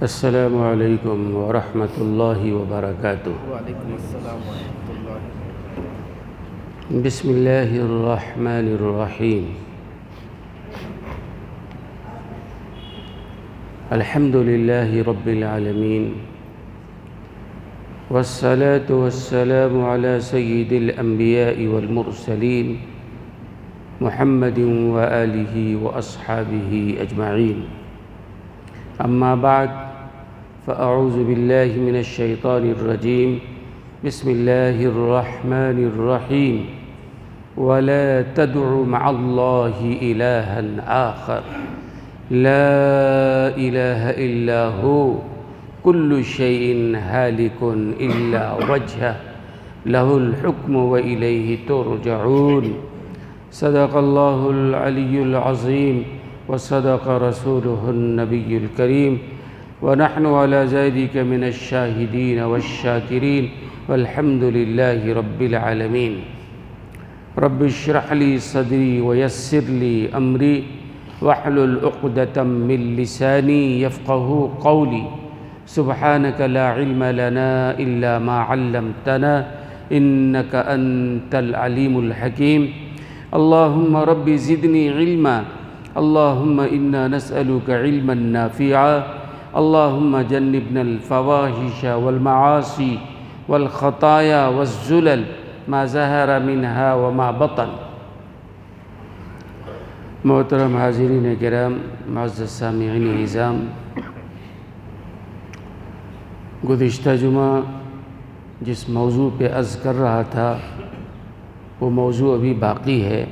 السلام علیکم ورحمۃ اللہ وبرکاتہ۔ وعلیکم السلام ورحمۃ اللہ۔ بسم اللہ الرحمن الرحیم۔ الحمد للہ رب العالمین، والصلاة والسلام علی سید الانبیاء والمرسلین محمد وآلہ واصحابہ اجمعین۔ اما بعد فاعوذ باللہ من الشیطان الرجیم، بسم اللہ الرحمن الرحیم۔ ولا تدع مع اللہ الہا آخر لا الہ الا ہو کل شیء ہالک الا وجہہ لہ الحکم والیہ ترجعون۔ صدق اللہ العلی العظیم وصدق رسوله النبی الکریم، ونحن على ذلك من الشاہدین والشاکرین، والحمد للہ رب العالمین۔ رب اشرح لي صدری ویسر لي امری واحلل عقدة من لسانی یفقهوا قولی۔ سبحانك لا علم لنا الا ما علمتنا انك انت العلیم الحکیم۔ اللهم رب زدنی علما، اللهم انا نسألك علما نافعا، اللهم جنبنا الفواحش والمعاصی والخطایا والزلل ما ظہر منها وما بطن۔ محترم حاضرین کرام، معزز سامعین اعظام، گزشتہ جمعہ جس موضوع پہ عرض کر رہا تھا وہ موضوع ابھی باقی ہے۔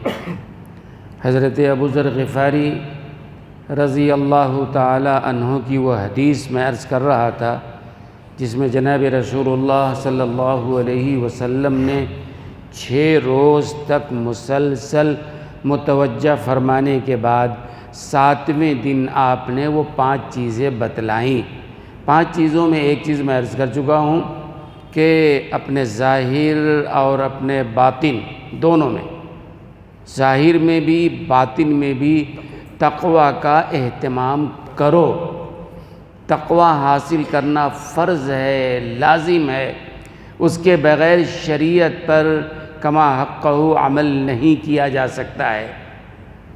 حضرت ابو ذر غفاری رضی اللہ تعالی عنہ کی وہ حدیث میں عرض کر رہا تھا جس میں جناب رسول اللہ صلی اللہ علیہ وسلم نے 6 روز تک مسلسل متوجہ فرمانے کے بعد 7ویں دن آپ نے وہ 5 چیزیں بتلائیں۔ 5 چیزوں میں ایک چیز میں عرض کر چکا ہوں کہ اپنے ظاہر اور اپنے باطن دونوں میں، ظاہر میں بھی باطن میں بھی تقوی کا اہتمام کرو۔ تقوی حاصل کرنا فرض ہے، لازم ہے، اس کے بغیر شریعت پر کما حقہ عمل نہیں کیا جا سکتا ہے۔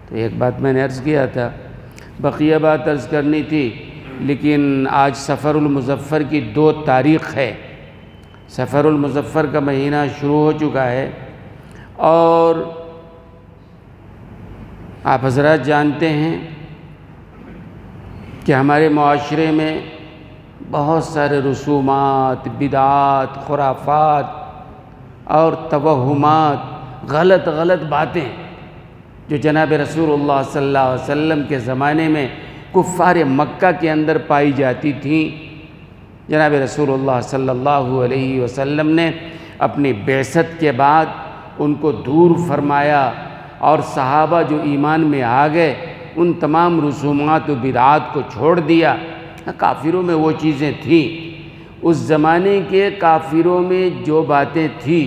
تو ایک بات میں نے عرض کیا تھا، بقیہ بات عرض کرنی تھی، لیکن آج سفر المظفر کی 2 تاریخ ہے۔ سفر المظفر کا مہینہ شروع ہو چکا ہے، اور آپ حضرات جانتے ہیں کہ ہمارے معاشرے میں بہت سارے رسومات، بدعات، خرافات اور توہمات، غلط باتیں جو جناب رسول اللہ صلی اللہ علیہ وسلم کے زمانے میں کفار مکہ کے اندر پائی جاتی تھیں، جناب رسول اللہ صلی اللہ علیہ وسلم نے اپنی بعثت کے بعد ان کو دور فرمایا، اور صحابہ جو ایمان میں آ گئے ان تمام رسومات و بدعات کو چھوڑ دیا۔ کافروں میں وہ چیزیں تھیں، اس زمانے کے کافروں میں جو باتیں تھیں،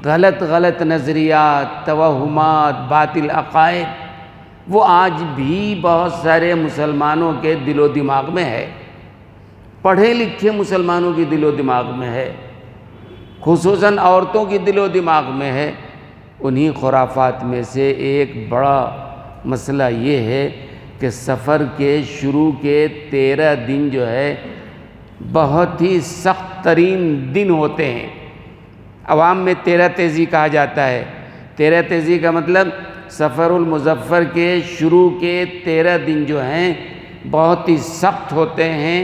غلط نظریات، توہمات، باطل عقائد، وہ آج بھی بہت سارے مسلمانوں کے دل و دماغ میں ہے، پڑھے لکھے مسلمانوں کی دل و دماغ میں ہے، خصوصاً عورتوں کی دل و دماغ میں ہے۔ انہی خرافات میں سے ایک بڑا مسئلہ یہ ہے کہ سفر کے شروع کے 13 دن جو ہے بہت ہی سخت ترین دن ہوتے ہیں۔ عوام میں 13 تیزی کہا جاتا ہے۔ 13 تیزی کا مطلب سفر المظفر کے شروع کے 13 دن جو ہیں بہت ہی سخت ہوتے ہیں،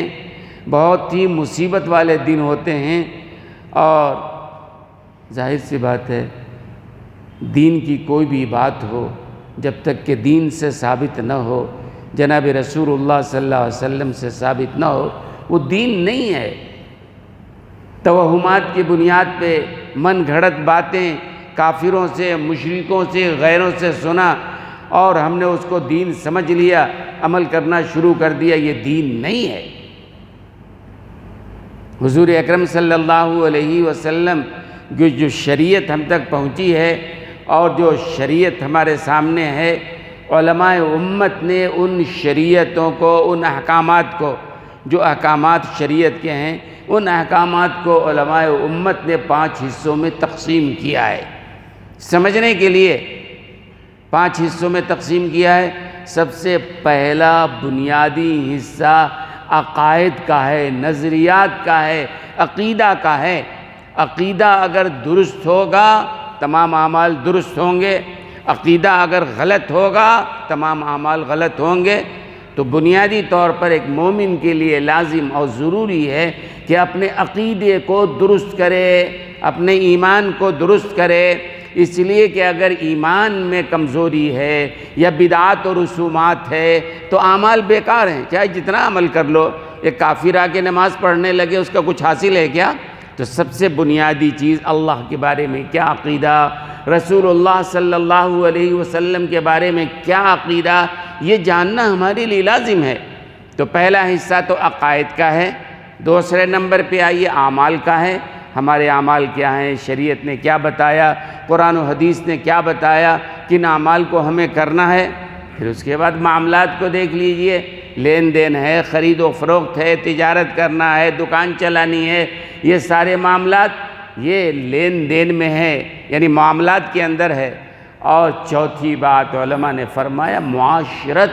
بہت ہی مصیبت والے دن ہوتے ہیں، اور ظاہر سی بات ہے دین کی کوئی بھی بات ہو جب تک کہ دین سے ثابت نہ ہو، جناب رسول اللہ صلی اللہ علیہ وسلم سے ثابت نہ ہو، وہ دین نہیں ہے۔ توہمات کی بنیاد پہ من گھڑت باتیں کافروں سے، مشرکوں سے، غیروں سے سنا اور ہم نے اس کو دین سمجھ لیا، عمل کرنا شروع کر دیا، یہ دین نہیں ہے۔ حضور اکرم صلی اللہ علیہ وسلم کی جو شریعت ہم تک پہنچی ہے اور جو شریعت ہمارے سامنے ہے، علماء امت نے ان شریعتوں کو، ان احکامات کو جو احکامات شریعت کے ہیں ان احکامات کو علماء امت نے 5 حصوں میں تقسیم کیا ہے۔ سمجھنے کے لیے 5 حصوں میں تقسیم کیا ہے۔ سب سے پہلا بنیادی حصہ عقائد کا ہے، نظریات کا ہے، عقیدہ کا ہے۔ عقیدہ اگر درست ہوگا تمام اعمال درست ہوں گے، عقیدہ اگر غلط ہوگا تمام اعمال غلط ہوں گے۔ تو بنیادی طور پر ایک مومن کے لیے لازم اور ضروری ہے کہ اپنے عقیدے کو درست کرے، اپنے ایمان کو درست کرے، اس لیے کہ اگر ایمان میں کمزوری ہے یا بدعات و رسومات ہے تو اعمال بیکار ہیں، چاہے جتنا عمل کر لو۔ ایک کافر آ کے نماز پڑھنے لگے، اس کا کچھ حاصل ہے کیا؟ تو سب سے بنیادی چیز اللہ کے بارے میں کیا عقیدہ، رسول اللہ صلی اللہ علیہ وسلم کے بارے میں کیا عقیدہ، یہ جاننا ہمارے لیے لازم ہے۔ تو پہلا حصہ تو عقائد کا ہے۔ دوسرے نمبر پہ آئیے اعمال کا ہے، ہمارے اعمال کیا ہیں، شریعت نے کیا بتایا، قرآن و حدیث نے کیا بتایا، کن اعمال کو ہمیں کرنا ہے۔ پھر اس کے بعد معاملات کو دیکھ لیجئے، لین دین ہے، خرید و فروخت ہے، تجارت کرنا ہے، دکان چلانی ہے، یہ سارے معاملات یہ لین دین میں ہے، یعنی معاملات کے اندر ہے۔ اور چوتھی بات علماء نے فرمایا معاشرت۔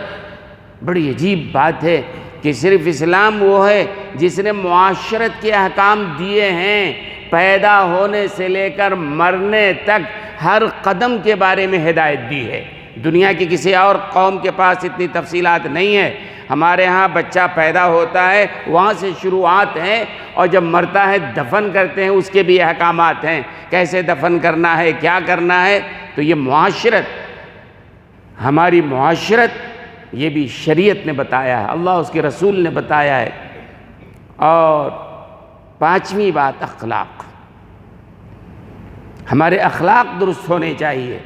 بڑی عجیب بات ہے کہ صرف اسلام وہ ہے جس نے معاشرت کے احکام دیے ہیں، پیدا ہونے سے لے کر مرنے تک ہر قدم کے بارے میں ہدایت دی ہے۔ دنیا کی کسی اور قوم کے پاس اتنی تفصیلات نہیں ہے۔ ہمارے ہاں بچہ پیدا ہوتا ہے وہاں سے شروعات ہیں، اور جب مرتا ہے دفن کرتے ہیں اس کے بھی احکامات ہیں، کیسے دفن کرنا ہے، کیا کرنا ہے۔ تو یہ معاشرت، ہماری معاشرت، یہ بھی شریعت نے بتایا ہے، اللہ اس کے رسول نے بتایا ہے۔ اور پانچویں بات اخلاق، ہمارے اخلاق درست ہونے چاہیے۔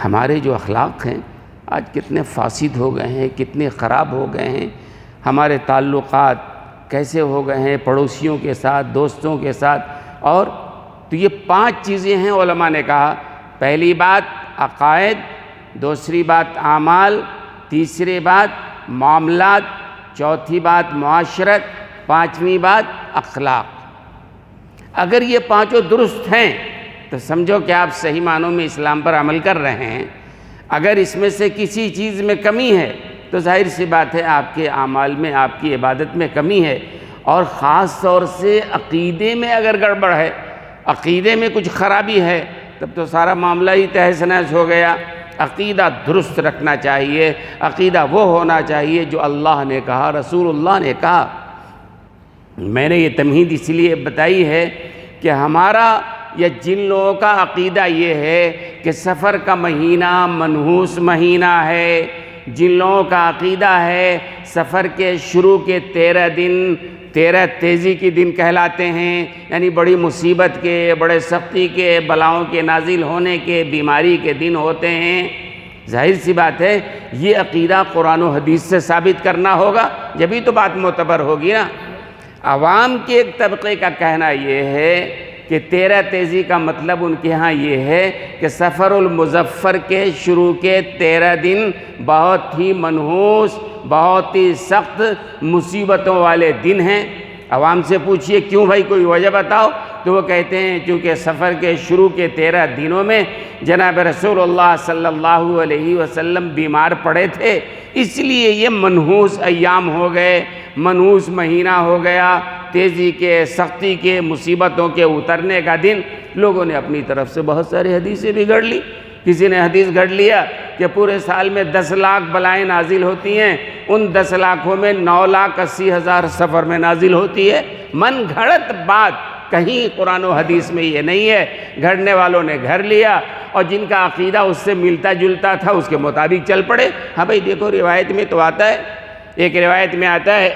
ہمارے جو اخلاق ہیں آج کتنے فاسد ہو گئے ہیں، کتنے خراب ہو گئے ہیں، ہمارے تعلقات کیسے ہو گئے ہیں پڑوسیوں کے ساتھ، دوستوں کے ساتھ۔ اور تو یہ 5 چیزیں ہیں علماء نے کہا۔ پہلی بات عقائد، دوسری بات اعمال، تیسری بات معاملات، چوتھی بات معاشرت، پانچویں بات اخلاق۔ اگر یہ پانچوں درست ہیں تو سمجھو کہ آپ صحیح معنوں میں اسلام پر عمل کر رہے ہیں۔ اگر اس میں سے کسی چیز میں کمی ہے تو ظاہر سی بات ہے آپ کے اعمال میں، آپ کی عبادت میں کمی ہے۔ اور خاص طور سے عقیدے میں اگر گڑبڑ ہے، عقیدے میں کچھ خرابی ہے، تب تو سارا معاملہ ہی تہس نہس ہو گیا۔ عقیدہ درست رکھنا چاہیے، عقیدہ وہ ہونا چاہیے جو اللہ نے کہا، رسول اللہ نے کہا۔ میں نے یہ تمہید اس لیے بتائی ہے کہ ہمارا یا جن لوگوں کا عقیدہ یہ ہے کہ سفر کا مہینہ منحوس مہینہ ہے، جن لوگوں کا عقیدہ ہے سفر کے شروع کے 13 دن 13 تیزی کے دن کہلاتے ہیں، یعنی بڑی مصیبت کے، بڑے سختی کے، بلاؤں کے نازل ہونے کے، بیماری کے دن ہوتے ہیں۔ ظاہر سی بات ہے یہ عقیدہ قرآن و حدیث سے ثابت کرنا ہوگا، جبھی تو بات معتبر ہوگی نا۔ عوام کے ایک طبقے کا کہنا یہ ہے کہ 13 تیزی کا مطلب ان کے ہاں یہ ہے کہ سفر المظفر کے شروع کے 13 دن بہت ہی منحوس، بہت ہی سخت مصیبتوں والے دن ہیں۔ عوام سے پوچھئے کیوں بھائی، کوئی وجہ بتاؤ، تو وہ کہتے ہیں چونکہ سفر کے شروع کے 13 دنوں میں جناب رسول اللہ صلی اللہ علیہ وسلم بیمار پڑے تھے، اس لیے یہ منحوس ایام ہو گئے، منحوس مہینہ ہو گیا، تیزی کے، سختی کے، مصیبتوں کے اترنے کا دن۔ لوگوں نے اپنی طرف سے بہت ساری حدیثیں بھی گھڑ لی۔ کسی نے حدیث گھڑ لیا کہ پورے سال میں 10 لاکھ بلائیں نازل ہوتی ہیں، ان 10 لاکھوں میں 9,80,000 سفر میں نازل ہوتی ہے۔ من گھڑت بات، کہیں قرآن و حدیث میں یہ نہیں ہے، گھڑنے والوں نے گھڑ لیا، اور جن کا عقیدہ اس سے ملتا جلتا تھا اس کے مطابق چل پڑے۔ ہاں بھائی دیکھو روایت میں تو آتا ہے، ایک روایت میں آتا ہے،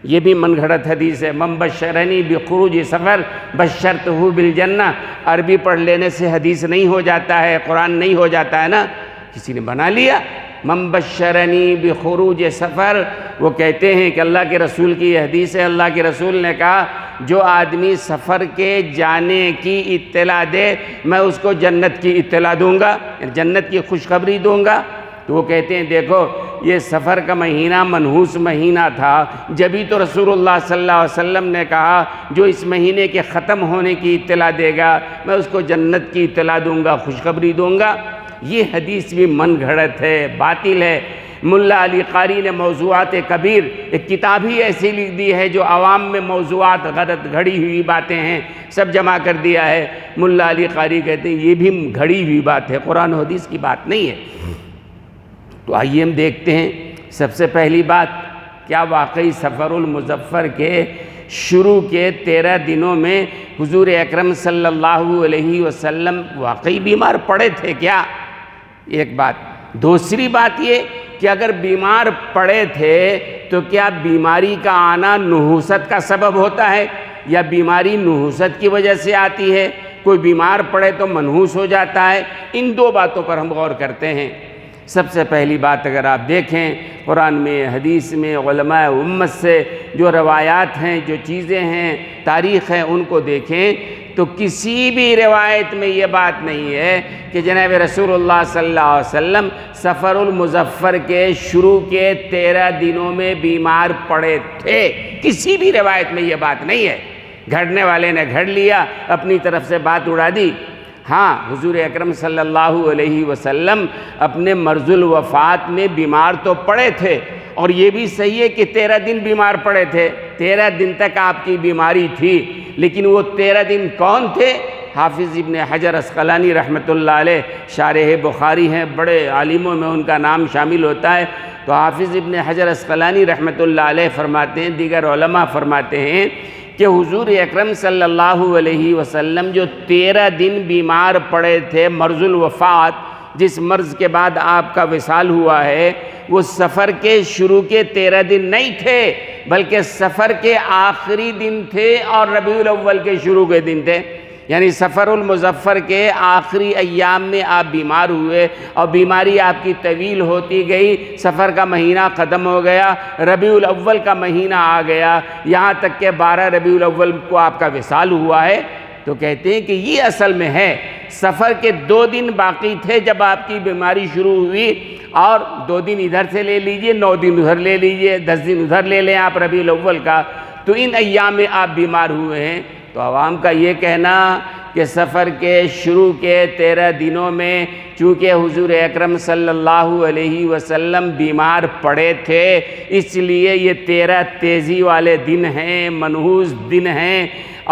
یہ بھی من گھڑت حدیث ہے، من بشرنی بخروج سفر بشرتہ بالجنہ۔ عربی پڑھ لینے سے حدیث نہیں ہو جاتا ہے، قرآن نہیں ہو جاتا ہے نا، کسی نے بنا لیا۔ من بشرنی بخروج سفر، وہ کہتے ہیں کہ اللہ کے رسول کی یہ حدیث ہے، اللہ کے رسول نے کہا جو آدمی سفر کے جانے کی اطلاع دے میں اس کو جنت کی اطلاع دوں گا، جنت کی خوشخبری دوں گا۔ تو وہ کہتے ہیں دیکھو یہ سفر کا مہینہ منحوس مہینہ تھا، جبھی تو رسول اللہ صلی اللہ علیہ وسلم نے کہا جو اس مہینے کے ختم ہونے کی اطلاع دے گا میں اس کو جنت کی اطلاع دوں گا، خوشخبری دوں گا۔ یہ حدیث بھی من گھڑت ہے، باطل ہے۔ ملا علی قاری نے موضوعات کبیر ایک کتاب ہی ایسی لکھ دی ہے جو عوام میں موضوعات غلط گھڑی ہوئی باتیں ہیں سب جمع کر دیا ہے۔ ملا علی قاری کہتے ہیں یہ بھی گھڑی ہوئی بات ہے، قرآن و حدیث کی بات نہیں ہے۔ تو آئیے ہم دیکھتے ہیں سب سے پہلی بات، کیا واقعی سفر المظفر کے شروع کے 13 دنوں میں حضور اکرم صلی اللہ علیہ وسلم واقعی بیمار پڑے تھے کیا؟ ایک بات۔ دوسری بات یہ کہ اگر بیمار پڑے تھے تو کیا بیماری کا آنا نحوست کا سبب ہوتا ہے یا بیماری نحوست کی وجہ سے آتی ہے؟ کوئی بیمار پڑے تو منحوس ہو جاتا ہے؟ ان دو باتوں پر ہم غور کرتے ہیں۔ سب سے پہلی بات اگر آپ دیکھیں قرآن میں حدیث میں علماء امت سے جو روایات ہیں، جو چیزیں ہیں، تاریخ ہے، ان کو دیکھیں تو کسی بھی روایت میں یہ بات نہیں ہے کہ جناب رسول اللہ صلی اللہ علیہ وسلم سفر المظفر کے شروع کے 13 دنوں میں بیمار پڑے تھے۔ کسی بھی روایت میں یہ بات نہیں ہے۔ گھڑنے والے نے گھڑ لیا، اپنی طرف سے بات اڑا دی۔ ہاں، حضور اکرم صلی اللہ علیہ وسلم اپنے مرض الوفات میں بیمار تو پڑے تھے، اور یہ بھی صحیح ہے کہ 13 دن بیمار پڑے تھے، 13 دن تک آپ کی بیماری تھی، لیکن وہ 13 دن کون تھے؟ حافظ ابن حجر عسقلانی رحمۃ اللہ علیہ شارح بخاری ہیں، بڑے عالموں میں ان کا نام شامل ہوتا ہے۔ تو حافظ ابن حجر عسقلانی رحمۃ اللہ علیہ فرماتے ہیں، دیگر علماء فرماتے ہیں کہ حضور اکرم صلی اللہ علیہ وسلم جو 13 دن بیمار پڑے تھے مرض الوفات، جس مرض کے بعد آپ کا وصال ہوا ہے، وہ سفر کے شروع کے 13 دن نہیں تھے بلکہ سفر کے آخری دن تھے اور ربیع الاول کے شروع کے دن تھے۔ یعنی سفر المظفر کے آخری ایام میں آپ بیمار ہوئے اور بیماری آپ کی طویل ہوتی گئی، سفر کا مہینہ ختم ہو گیا، ربیع الاول کا مہینہ آ گیا، یہاں تک کہ 12 ربیع الاول کو آپ کا وصال ہوا ہے۔ تو کہتے ہیں کہ یہ اصل میں ہے، سفر کے 2 دن باقی تھے جب آپ کی بیماری شروع ہوئی، اور 2 دن ادھر سے لے لیجئے، 9 دن ادھر لے لیجئے، 10 دن ادھر لے لیں آپ ربیع الاول کا، تو ان ایام میں آپ بیمار ہوئے ہیں۔ تو عوام کا یہ کہنا کہ سفر کے شروع کے 13 دنوں میں چونکہ حضور اکرم صلی اللہ علیہ وسلم بیمار پڑے تھے، اس لیے یہ 13 تیزی والے دن ہیں، منحوس دن ہیں،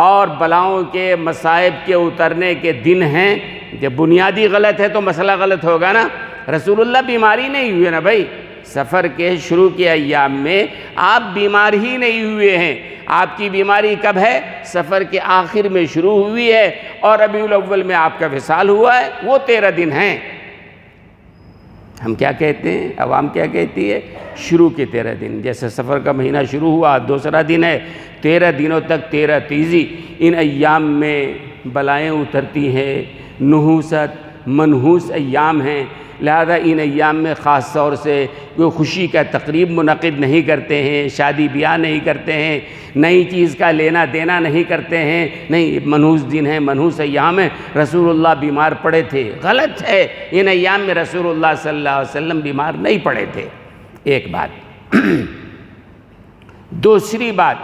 اور بلاؤں کے مصائب کے اترنے کے دن ہیں۔ جب بنیادی غلط ہے تو مسئلہ غلط ہوگا نا۔ رسول اللہ بیماری نہیں ہوئے نا بھائی، سفر کے شروع کے ایام میں آپ بیمار ہی نہیں ہوئے ہیں۔ آپ کی بیماری کب ہے؟ سفر کے آخر میں شروع ہوئی ہے اور ربیع الاول میں آپ کا وصال ہوا ہے، وہ 13 دن ہیں۔ ہم کیا کہتے ہیں، عوام کیا کہتی ہے؟ شروع کے 13 دن، جیسے سفر کا مہینہ شروع ہوا دوسرا دن ہے، 13 دنوں تک 13 تیزی، ان ایام میں بلائیں اترتی ہیں، نحوست منحوس ایام ہیں، لہذا ان ایام میں خاص طور سے کوئی خوشی کا تقریب منعقد نہیں کرتے ہیں، شادی بیاہ نہیں کرتے ہیں، نئی چیز کا لینا دینا نہیں کرتے ہیں، نہیں، منحوس دن ہیں، منحوس ایام ہیں۔ رسول اللہ بیمار پڑے تھے، غلط ہے، ان ایام میں رسول اللہ صلی اللہ علیہ وسلم بیمار نہیں پڑے تھے، ایک بات۔ دوسری بات،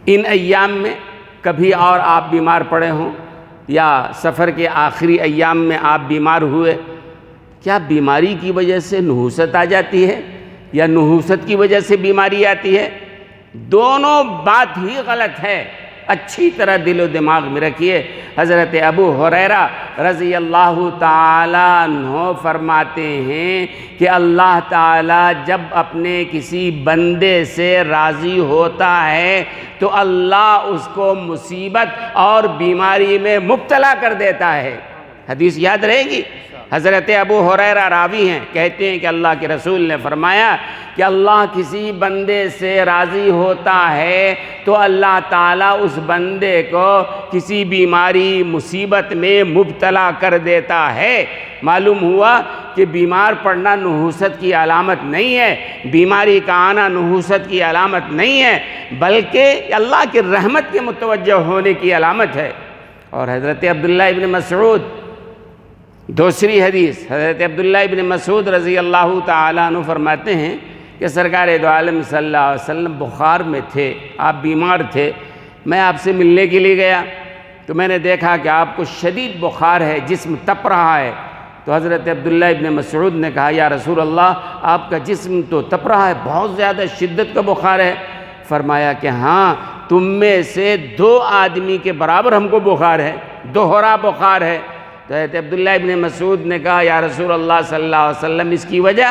ان ایام میں کبھی اور آپ بیمار پڑے ہوں یا سفر کے آخری ایام میں آپ بیمار ہوئے، کیا بیماری کی وجہ سے نحوست آ جاتی ہے یا نحوست کی وجہ سے بیماری آتی ہے؟ دونوں بات ہی غلط ہے، اچھی طرح دل و دماغ میں رکھیے۔ حضرت ابو ہریرہ رضی اللہ تعالیٰ عنہ فرماتے ہیں کہ اللہ تعالیٰ جب اپنے کسی بندے سے راضی ہوتا ہے تو اللہ اس کو مصیبت اور بیماری میں مبتلا کر دیتا ہے۔ حدیث یاد رہے گی؟ حضرت ابو ہریرہ راوی ہیں، کہتے ہیں کہ اللہ کے رسول نے فرمایا کہ اللہ کسی بندے سے راضی ہوتا ہے تو اللہ تعالیٰ اس بندے کو کسی بیماری مصیبت میں مبتلا کر دیتا ہے۔ معلوم ہوا کہ بیمار پڑنا نحوست کی علامت نہیں ہے، بیماری کا آنا نحوست کی علامت نہیں ہے، بلکہ اللہ کی رحمت کے متوجہ ہونے کی علامت ہے۔ اور حضرت عبداللہ ابن مسعود دوسری حدیث حضرت عبداللہ ابن مسعود رضی اللہ تعالیٰ عنہ فرماتے ہیں کہ سرکار دو عالم صلی اللہ علیہ وسلم بخار میں تھے، آپ بیمار تھے، میں آپ سے ملنے کے لیے گیا تو میں نے دیکھا کہ آپ کو شدید بخار ہے، جسم تپ رہا ہے۔ تو حضرت عبداللہ ابن مسعود نے کہا یا رسول اللہ آپ کا جسم تو تپ رہا ہے، بہت زیادہ شدت کا بخار ہے۔ فرمایا کہ ہاں تم میں سے 2 آدمی کے برابر ہم کو بخار ہے، دوہرا بخار ہے۔ تو حضرت عبداللہ ابن مسعود نے کہا یا رسول اللہ صلی اللہ علیہ وسلم اس کی وجہ؟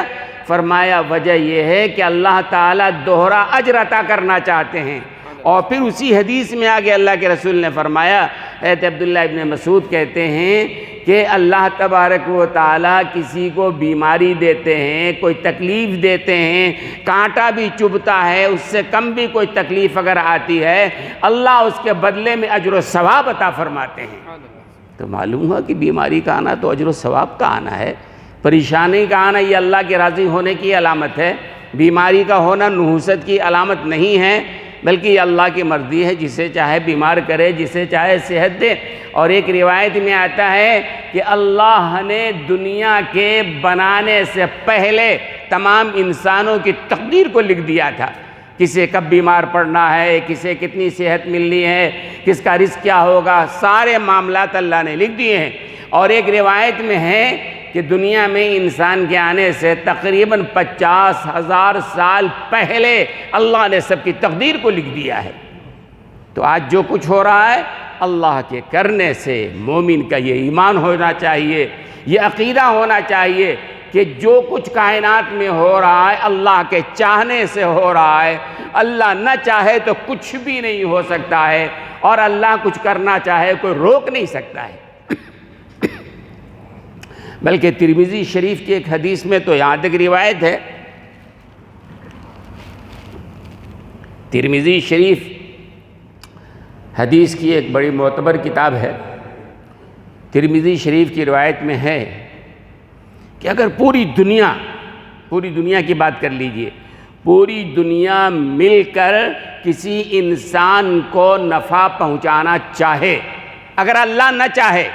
فرمایا وجہ یہ ہے کہ اللہ تعالیٰ دوہرا اجر عطا کرنا چاہتے ہیں۔ اور پھر اسی حدیث میں آگے اللہ کے رسول نے فرمایا، حضرت عبداللہ ابن مسعود کہتے ہیں کہ اللہ تبارک و تعالیٰ کسی کو بیماری دیتے ہیں، کوئی تکلیف دیتے ہیں، کانٹا بھی چبھتا ہے، اس سے کم بھی کوئی تکلیف اگر آتی ہے، اللہ اس کے بدلے میں اجر و ثواب عطا فرماتے ہیں۔ تو معلوم ہوا کہ بیماری کا آنا تو اجر و ثواب کا آنا ہے، پریشانی کا آنا یہ اللہ کے راضی ہونے کی علامت ہے، بیماری کا ہونا نحوست کی علامت نہیں ہے، بلکہ یہ اللہ کی مرضی ہے، جسے چاہے بیمار کرے، جسے چاہے صحت دے۔ اور ایک روایت میں آتا ہے کہ اللہ نے دنیا کے بنانے سے پہلے تمام انسانوں کی تقدیر کو لکھ دیا تھا، کسے کب بیمار پڑنا ہے، کسے کتنی صحت ملنی ہے، کس کا رزق کیا ہوگا، سارے معاملات اللہ نے لکھ دیے ہیں۔ اور ایک روایت میں ہے کہ دنیا میں انسان کے آنے سے تقریباً 50,000 سال پہلے اللہ نے سب کی تقدیر کو لکھ دیا ہے۔ تو آج جو کچھ ہو رہا ہے اللہ کے کرنے سے مومن کا یہ ایمان ہونا چاہیے، یہ عقیدہ ہونا چاہیے کہ جو کچھ کائنات میں ہو رہا ہے اللہ کے چاہنے سے ہو رہا ہے، اللہ نہ چاہے تو کچھ بھی نہیں ہو سکتا ہے، اور اللہ کچھ کرنا چاہے کوئی روک نہیں سکتا ہے۔ بلکہ ترمذی شریف کی ایک حدیث میں تو یہاں تک روایت ہے، ترمذی شریف حدیث کی ایک بڑی معتبر کتاب ہے، ترمذی شریف کی روایت میں ہے کہ اگر پوری دنیا کی بات کر لیجئے، پوری دنیا مل کر کسی انسان کو نفع پہنچانا چاہے، اگر اللہ نہ چاہے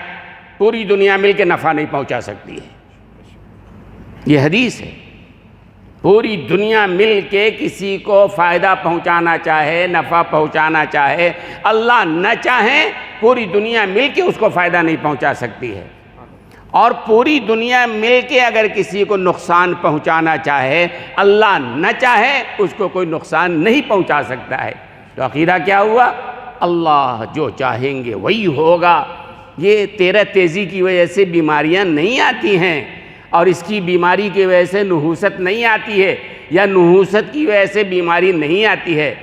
پوری دنیا مل کے نفع نہیں پہنچا سکتی ہے۔ یہ حدیث ہے، پوری دنیا مل کے کسی کو فائدہ پہنچانا چاہے، نفع پہنچانا چاہے، اللہ نہ چاہے پوری دنیا مل کے اس کو فائدہ نہیں پہنچا سکتی ہے، اور پوری دنیا مل کے اگر کسی کو نقصان پہنچانا چاہے، اللہ نہ چاہے اس کو کوئی نقصان نہیں پہنچا سکتا ہے۔ تو عقیدہ کیا ہوا؟ اللہ جو چاہیں گے وہی ہوگا۔ یہ تیرہ تیزی کی وجہ سے بیماریاں نہیں آتی ہیں، اور اس کی بیماری کی وجہ سے نحوست نہیں آتی ہے، یا نحوست کی وجہ سے بیماری نہیں آتی ہے۔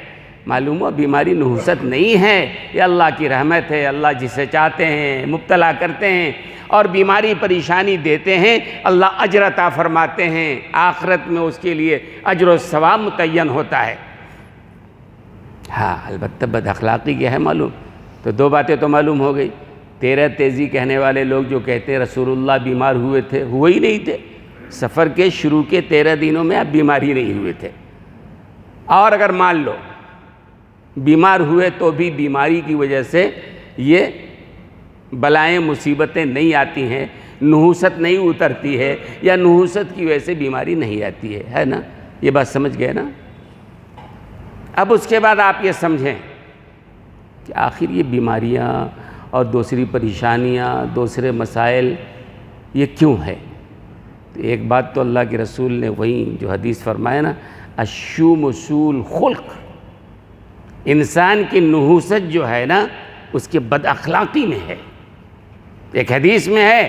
معلوم ہوا بیماری نحوست نہیں ہے، یہ اللہ کی رحمت ہے، اللہ جسے چاہتے ہیں مبتلا کرتے ہیں، اور بیماری پریشانی دیتے ہیں، اللہ اجر عطا فرماتے ہیں، آخرت میں اس کے لیے اجر و ثواب متعین ہوتا ہے۔ ہاں البتہ بد اخلاقی کیا ہے معلوم؟ تو 2 باتیں تو معلوم ہو گئی۔ تیرہ تیزی کہنے والے لوگ جو کہتے ہیں رسول اللہ بیمار ہوئے تھے، ہوئے ہی نہیں تھے، سفر کے شروع کے 13 دنوں میں آپ بیمار ہی نہیں ہوئے تھے۔ اور اگر مان لو بیمار ہوئے تو بھی بیماری کی وجہ سے یہ بلائیں مصیبتیں نہیں آتی ہیں، نحوست نہیں اترتی ہے، یا نحوست کی وجہ سے بیماری نہیں آتی ہے نا؟ یہ بات سمجھ گئے نا؟ اب اس کے بعد آپ یہ سمجھیں کہ آخر یہ بیماریاں اور دوسری پریشانیاں، دوسرے مسائل یہ کیوں ہے؟ تو ایک بات تو اللہ کے رسول نے وہیں جو حدیث فرمایا نا، الشوم سول خلق، انسان کی نحوست جو ہے نا اس کے بد اخلاقی میں ہے۔ ایک حدیث میں ہے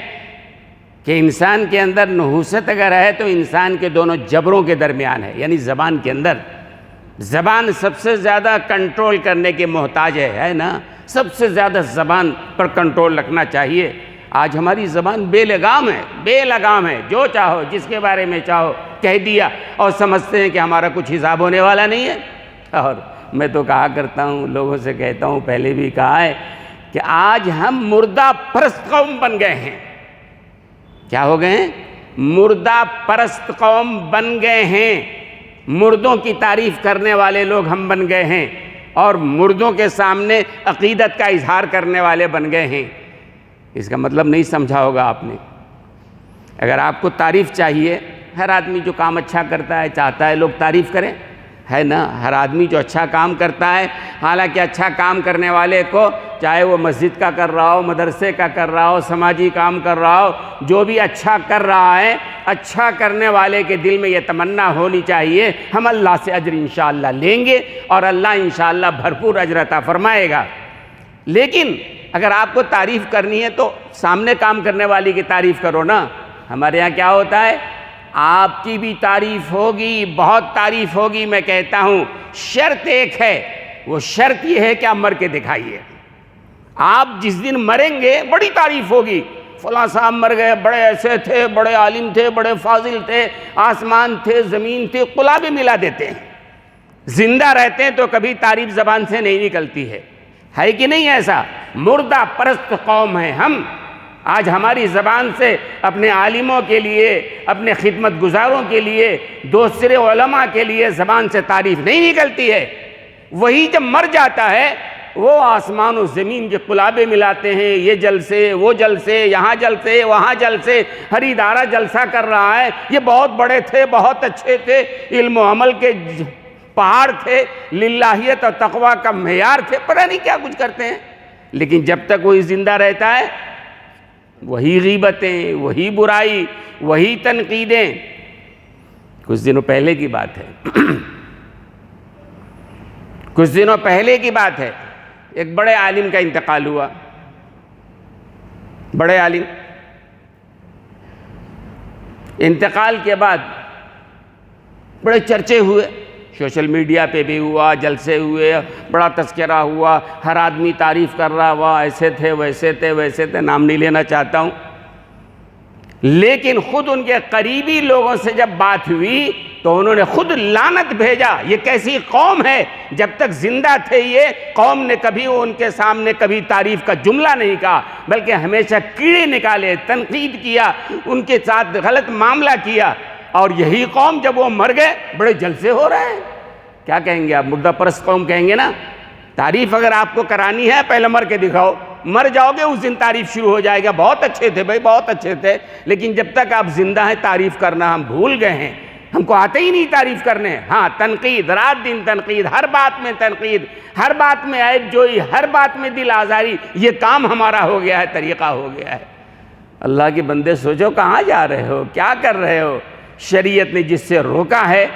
کہ انسان کے اندر نحوست اگر ہے تو انسان کے دونوں جبروں کے درمیان ہے، یعنی زبان کے اندر۔ زبان سب سے زیادہ کنٹرول کرنے کے محتاج ہے نا، سب سے زیادہ زبان پر کنٹرول رکھنا چاہیے۔ آج ہماری زبان بے لگام ہے، جو چاہو جس کے بارے میں چاہو کہہ دیا، اور سمجھتے ہیں کہ ہمارا کچھ حساب ہونے والا نہیں ہے۔ اور میں تو کہا کرتا ہوں، لوگوں سے کہتا ہوں، پہلے بھی کہا ہے کہ آج ہم مردہ پرست قوم بن گئے ہیں۔ کیا ہو گئے ہیں؟ مردہ پرست قوم بن گئے ہیں، مردوں کی تعریف کرنے والے لوگ ہم بن گئے ہیں، اور مردوں کے سامنے عقیدت کا اظہار کرنے والے بن گئے ہیں۔ اس کا مطلب نہیں سمجھا ہوگا آپ نے، اگر آپ کو تعریف چاہیے، ہر آدمی جو کام اچھا کرتا ہے چاہتا ہے لوگ تعریف کریں، ہے نا؟ ہر آدمی جو اچھا کام کرتا ہے، حالانکہ اچھا کام کرنے والے کو چاہے وہ مسجد کا کر رہا ہو، مدرسے کا کر رہا ہو، سماجی کام کر رہا ہو، جو بھی اچھا کر رہا ہے، اچھا کرنے والے کے دل میں یہ تمنا ہونی چاہیے ہم اللہ سے اجر انشاءاللہ لیں گے اور اللہ انشاءاللہ بھرپور اجر عطا فرمائے گا۔ لیکن اگر آپ کو تعریف کرنی ہے تو سامنے کام کرنے والی کی تعریف کرو نا۔ ہمارے یہاں کیا ہوتا ہے، آپ کی بھی تعریف ہوگی، بہت تعریف ہوگی، میں کہتا ہوں شرط ایک ہے، وہ شرط یہ ہے کہ آپ مر کے دکھائیے۔ آپ جس دن مریں گے بڑی تعریف ہوگی، فلاں صاحب مر گئے، بڑے ایسے تھے، بڑے عالم تھے، بڑے فاضل تھے، آسمان تھے، زمین تھے، قلابیں ملا دیتے ہیں۔ زندہ رہتے ہیں تو کبھی تعریف زبان سے نہیں نکلتی ہے کہ نہیں؟ ایسا مردہ پرست قوم ہے ہم۔ آج ہماری زبان سے اپنے عالموں کے لیے، اپنے خدمت گزاروں کے لیے، دوسرے علماء کے لیے زبان سے تعریف نہیں نکلتی ہے۔ وہی جب مر جاتا ہے وہ آسمان و زمین کے قلابیں ملاتے ہیں، یہ جلسے، وہ جلسے، یہاں جلسے، وہاں جلسے، ہر ادارہ جلسہ کر رہا ہے، یہ بہت بڑے تھے، بہت اچھے تھے، علم و عمل کے پہاڑ تھے، للہیت اور تقوی کا معیار تھے، پتہ نہیں کیا کچھ کرتے ہیں۔ لیکن جب تک وہی زندہ رہتا ہے وہی غیبتیں، وہی برائی، وہی تنقیدیں۔ کچھ دنوں پہلے کی بات ہے، ایک بڑے عالم کا انتقال ہوا، بڑے عالم۔ انتقال کے بعد بڑے چرچے ہوئے، سوشل میڈیا پہ بھی ہوا، جلسے ہوئے، بڑا تذکرہ ہوا، ہر آدمی تعریف کر رہا ہوا، ایسے تھے، ویسے تھے، ویسے تھے، نام نہیں لینا چاہتا ہوں۔ لیکن خود ان کے قریبی لوگوں سے جب بات ہوئی تو انہوں نے خود لعنت بھیجا، یہ کیسی قوم ہے، جب تک زندہ تھے یہ قوم نے کبھی ان کے سامنے کبھی تعریف کا جملہ نہیں کہا، بلکہ ہمیشہ کیڑے نکالے، تنقید کیا، ان کے ساتھ غلط معاملہ کیا۔ اور یہی قوم جب وہ مر گئے بڑے جلسے ہو رہے ہیں۔ کیا کہیں گے آپ؟ مردہ پرست قوم کہیں گے نا۔ تعریف اگر آپ کو کرانی ہے پہلے مر کے دکھاؤ، مر جاؤ گے اس دن تعریف شروع ہو جائے گا، بہت اچھے تھے بھائی، بہت اچھے تھے۔ لیکن جب تک آپ زندہ ہیں تعریف کرنا ہم بھول گئے ہیں، ہم کو آتے ہی نہیں تعریف کرنے۔ ہاں، تنقید، رات دن تنقید، ہر بات میں تنقید، ہر بات میں عیب جوئی، ہر بات میں دل آزاری، یہ کام ہمارا ہو گیا ہے، طریقہ ہو گیا ہے۔ اللہ کے بندے سوچو کہاں جا رہے ہو، کیا کر رہے ہو؟ شریعت نے جس سے روکا ہے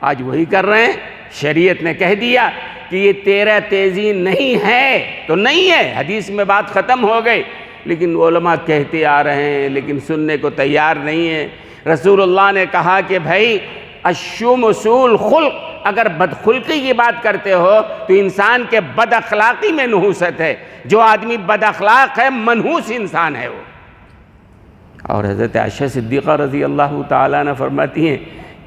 آج وہی کر رہے ہیں۔ شریعت نے کہہ دیا کہ یہ تیرا تیزی نہیں ہے تو نہیں ہے، حدیث میں بات ختم ہو گئی۔ لیکن علماء کہتے آ رہے ہیں لیکن سننے کو تیار نہیں ہے۔ رسول اللہ نے کہا کہ بھائی الشوم اصول خلق، اگر بدخلقی کی بات کرتے ہو تو انسان کے بد اخلاقی میں نحوست ہے، جو آدمی بد اخلاق ہے منحوس انسان ہے وہ۔ اور حضرت عائشہ صدیقہ رضی اللہ تعالیٰ عنہ فرماتی ہیں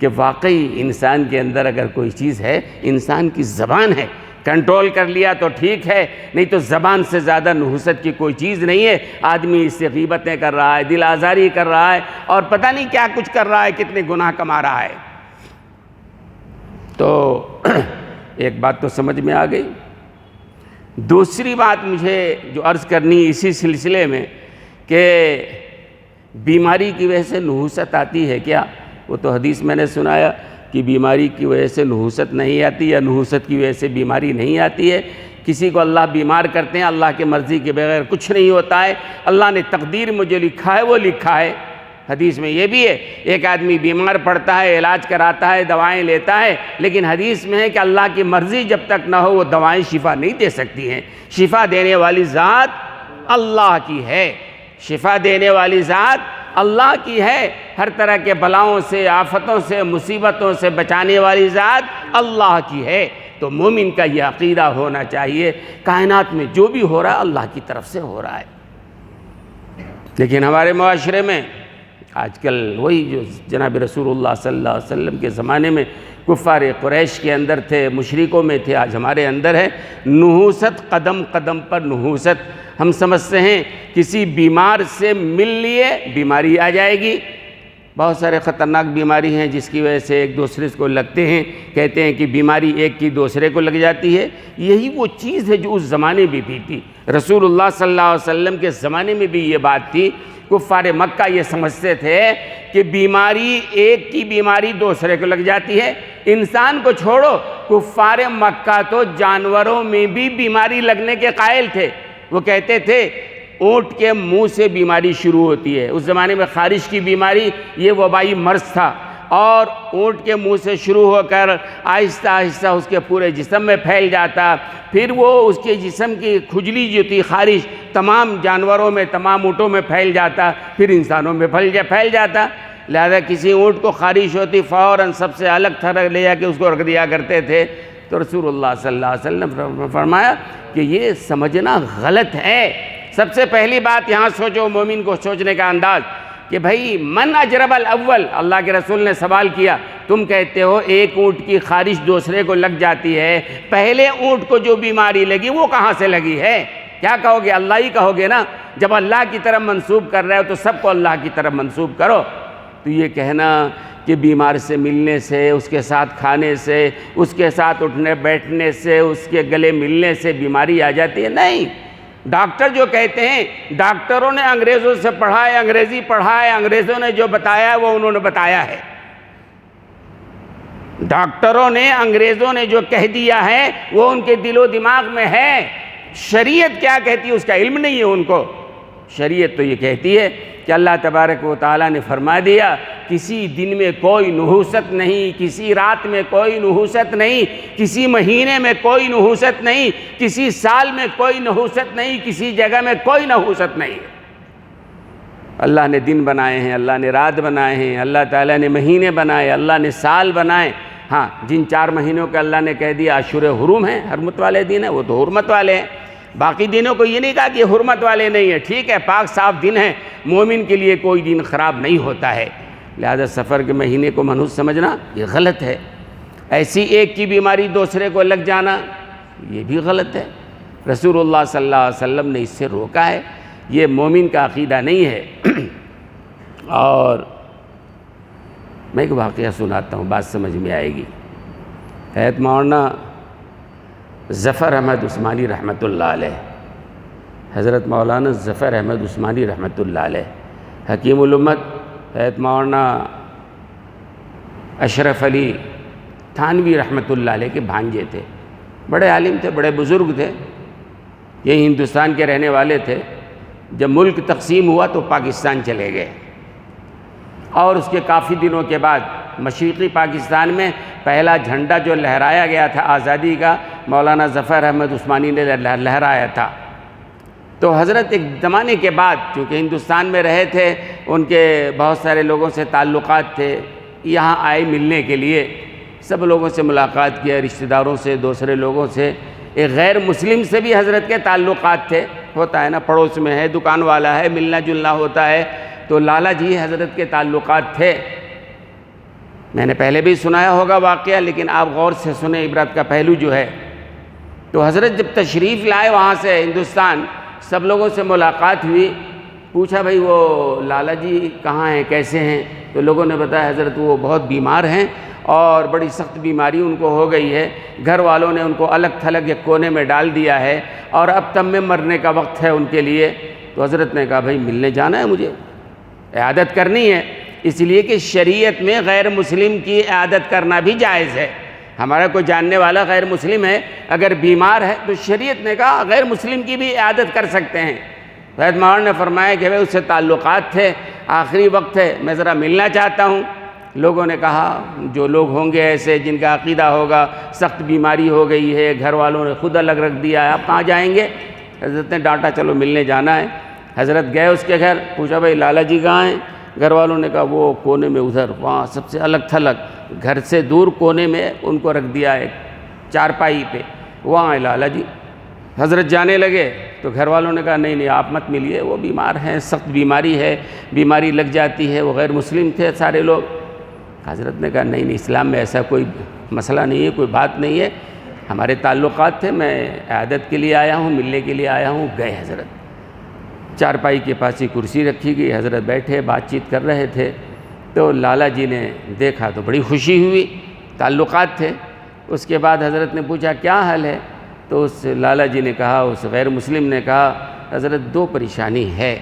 کہ واقعی انسان کے اندر اگر کوئی چیز ہے، انسان کی زبان ہے، کنٹرول کر لیا تو ٹھیک ہے، نہیں تو زبان سے زیادہ نحوست کی کوئی چیز نہیں ہے۔ آدمی اس سے غیبتیں کر رہا ہے، دل آزاری کر رہا ہے، اور پتہ نہیں کیا کچھ کر رہا ہے، کتنے گناہ کما رہا ہے۔ تو ایک بات تو سمجھ میں آ گئی۔ دوسری بات مجھے جو عرض کرنی اسی سلسلے میں کہ بیماری کی وجہ سے نحوست آتی ہے کیا؟ وہ تو حدیث میں نے سنایا کہ بیماری کی وجہ سے نحوست نہیں آتی، یا نحوست کی وجہ سے بیماری نہیں آتی ہے۔ کسی کو اللہ بیمار کرتے ہیں، اللہ کی مرضی کے بغیر کچھ نہیں ہوتا ہے، اللہ نے تقدیر میں جو لکھا ہے وہ لکھا ہے۔ حدیث میں یہ بھی ہے، ایک آدمی بیمار پڑتا ہے، علاج کراتا ہے، دوائیں لیتا ہے، لیکن حدیث میں ہے کہ اللہ کی مرضی جب تک نہ ہو وہ دوائیں شفا نہیں دے سکتی ہیں۔ شفا دینے والی ذات اللہ کی ہے، شفا دینے والی ذات اللہ کی ہے، ہر طرح کے بلاؤں سے، آفتوں سے، مصیبتوں سے بچانے والی ذات اللہ کی ہے۔ تو مومن کا یہ عقیدہ ہونا چاہیے، کائنات میں جو بھی ہو رہا ہے اللہ کی طرف سے ہو رہا ہے۔ لیکن ہمارے معاشرے میں آج کل وہی جو جناب رسول اللہ صلی اللہ علیہ وسلم کے زمانے میں کفار قریش کے اندر تھے، مشرکوں میں تھے، آج ہمارے اندر ہے نحوست، قدم قدم پر نحوست۔ ہم سمجھتے ہیں کسی بیمار سے مل لیے بیماری آ جائے گی، بہت سارے خطرناک بیماری ہیں جس کی وجہ سے ایک دوسرے کو لگتے ہیں، کہتے ہیں کہ بیماری ایک کی دوسرے کو لگ جاتی ہے۔ یہی وہ چیز ہے جو اس زمانے میں بھی تھی، رسول اللہ صلی اللہ علیہ وسلم کے زمانے میں بھی یہ بات تھی۔ کفار مکہ یہ سمجھتے تھے کہ بیماری ایک کی بیماری دوسرے کو لگ جاتی ہے۔ انسان کو چھوڑو، کفار مکہ تو جانوروں میں بھی بیماری لگنے کے قائل تھے۔ وہ کہتے تھے اونٹ کے منہ سے بیماری شروع ہوتی ہے۔ اس زمانے میں خارش کی بیماری یہ وبائی مرض تھا، اور اونٹ کے منہ سے شروع ہو کر آہستہ آہستہ اس کے پورے جسم میں پھیل جاتا، پھر وہ اس کے جسم کی کھجلی جو تھی خارش تمام جانوروں میں، تمام اونٹوں میں پھیل جاتا، پھر انسانوں میں پھیل جاتا۔ لہذا کسی اونٹ کو خارش ہوتی فوراً سب سے الگ تھرک لے جا کے اس کو رکھ دیا کرتے تھے۔ تو رسول اللہ صلی اللہ علیہ وسلم نے فرمایا کہ یہ سمجھنا غلط ہے۔ سب سے پہلی بات یہاں سوچو، مومن کو سوچنے کا انداز کہ بھائی من اجرب الاول، اللہ کے رسول نے سوال کیا، تم کہتے ہو ایک اونٹ کی خارش دوسرے کو لگ جاتی ہے، پہلے اونٹ کو جو بیماری لگی وہ کہاں سے لگی ہے؟ کیا کہو گے؟ اللہ ہی کہو گے نا۔ جب اللہ کی طرف منسوب کر رہے ہو تو سب کو اللہ کی طرف منسوب کرو۔ تو یہ کہنا کہ بیمار سے ملنے سے، اس کے ساتھ کھانے سے، اس کے ساتھ اٹھنے بیٹھنے سے، اس کے گلے ملنے سے بیماری آ جاتی ہے، نہیں۔ ڈاکٹر جو کہتے ہیں، ڈاکٹروں نے انگریزوں سے پڑھا ہے، انگریزی پڑھا ہے، انگریزوں نے جو بتایا ہے وہ انہوں نے بتایا ہے۔ ڈاکٹروں نے، انگریزوں نے جو کہہ دیا ہے وہ ان کے دل و دماغ میں ہے۔ شریعت کیا کہتی ہے اس کا علم نہیں ہے ان کو۔ شریعت تو یہ کہتی ہے کہ اللہ تبارک و تعالیٰ نے فرما دیا کسی دن میں کوئی نحوست نہیں، کسی رات میں کوئی نحوست نہیں، کسی مہینے میں کوئی نحوست نہیں، کسی سال میں کوئی نحوست نہیں، کسی جگہ میں کوئی نحوست نہیں۔ اللہ نے دن بنائے ہیں، اللہ نے رات بنائے ہیں، اللہ تعالیٰ نے مہینے بنائے، اللہ نے سال بنائے۔ ہاں، جن 4 مہینوں کا اللہ نے کہہ دیا اشہر حرم ہیں، حرمت والے دن ہیں، وہ تو حرمت والے ہیں۔ باقی دنوں کو یہ نہیں کہا کہ یہ حرمت والے نہیں ہیں، ٹھیک ہے، پاک صاف دن ہیں، مومن کے لیے کوئی دن خراب نہیں ہوتا ہے۔ لہذا سفر کے مہینے کو منحوس سمجھنا یہ غلط ہے۔ ایسی ایک کی بیماری دوسرے کو لگ جانا یہ بھی غلط ہے۔ رسول اللہ صلی اللہ علیہ وسلم نے اس سے روکا ہے، یہ مومن کا عقیدہ نہیں ہے۔ اور میں ایک واقعہ سناتا ہوں، بات سمجھ میں آئے گی۔ حضرت مولانا ظفر احمد عثمانی رحمۃ اللہ علیہ، حضرت مولانا ظفر احمد عثمانی رحمۃ اللہ علیہ، حکیم الامت حضرت مولانا اشرف علی تھانوی رحمۃ اللہ علیہ کے بھانجے تھے، بڑے عالم تھے، بڑے بزرگ تھے، یہ ہندوستان کے رہنے والے تھے۔ جب ملک تقسیم ہوا تو پاکستان چلے گئے، اور اس کے کافی دنوں کے بعد مشرقی پاکستان میں پہلا جھنڈا جو لہرایا گیا تھا آزادی کا، مولانا ظفر احمد عثمانی نے لہرایا تھا۔ تو حضرت ایک زمانے کے بعد چونکہ ہندوستان میں رہے تھے، ان کے بہت سارے لوگوں سے تعلقات تھے، یہاں آئے ملنے کے لیے، سب لوگوں سے ملاقات کیا، رشتہ داروں سے، دوسرے لوگوں سے، ایک غیر مسلم سے بھی حضرت کے تعلقات تھے، ہوتا ہے نا، پڑوس میں ہے، دکان والا ہے، ملنا جلنا ہوتا ہے، تو لالا جی حضرت کے تعلقات تھے۔ میں نے پہلے بھی سنایا ہوگا واقعہ، لیکن آپ غور سے سنیں، عبرت کا پہلو جو ہے۔ تو حضرت جب تشریف لائے وہاں سے ہندوستان، سب لوگوں سے ملاقات ہوئی، پوچھا بھائی وہ لالا جی کہاں ہیں، کیسے ہیں؟ تو لوگوں نے بتایا حضرت وہ بہت بیمار ہیں اور بڑی سخت بیماری ان کو ہو گئی ہے، گھر والوں نے ان کو الگ تھلگ ایک کونے میں ڈال دیا ہے اور اب تب میں مرنے کا وقت ہے ان کے لیے۔ تو حضرت نے کہا بھائی ملنے جانا ہے، مجھے عیادت کرنی ہے، اس لیے کہ شریعت میں غیر مسلم کی عیادت کرنا بھی جائز ہے۔ ہمارا کوئی جاننے والا غیر مسلم ہے، اگر بیمار ہے تو شریعت نے کہا غیر مسلم کی بھی عیادت کر سکتے ہیں۔ حضرت مولانا نے فرمایا کہ بھائی اس سے تعلقات تھے، آخری وقت ہے، میں ذرا ملنا چاہتا ہوں۔ لوگوں نے کہا جو لوگ ہوں گے ایسے جن کا عقیدہ ہوگا سخت بیماری ہو گئی ہے، گھر والوں نے خود الگ رکھ دیا ہے، آپ کہاں جائیں گے؟ حضرت نے ڈانٹا چلو ملنے جانا ہے۔ حضرت گئے اس کے گھر، پوچھا بھائی لالا جی کہاں ہیں؟ گھر والوں نے کہا وہ کونے میں ادھر، وہاں سب سے الگ تھلگ گھر سے دور کونے میں ان کو رکھ دیا ہے چارپائی پہ، وہاں ہے لالا جی۔ حضرت جانے لگے تو گھر والوں نے کہا نہیں آپ مت ملیے، وہ بیمار ہیں، سخت بیماری ہے، بیماری لگ جاتی ہے، وہ غیر مسلم تھے سارے لوگ۔ حضرت نے کہا نہیں اسلام میں ایسا کوئی مسئلہ نہیں ہے، کوئی بات نہیں ہے، ہمارے تعلقات تھے، میں عیادت کے لیے آیا ہوں، ملنے کے لیے آیا ہوں۔ گئے حضرت، چارپائی کے پاس ہی کرسی رکھی گئی، حضرت بیٹھے بات چیت کر رہے تھے۔ تو لالا جی نے دیکھا تو بڑی خوشی ہوئی، تعلقات تھے۔ اس کے بعد حضرت نے پوچھا کیا حال ہے؟ تو اس لالا جی نے کہا، اس غیر مسلم نے کہا حضرت دو پریشانی ہے،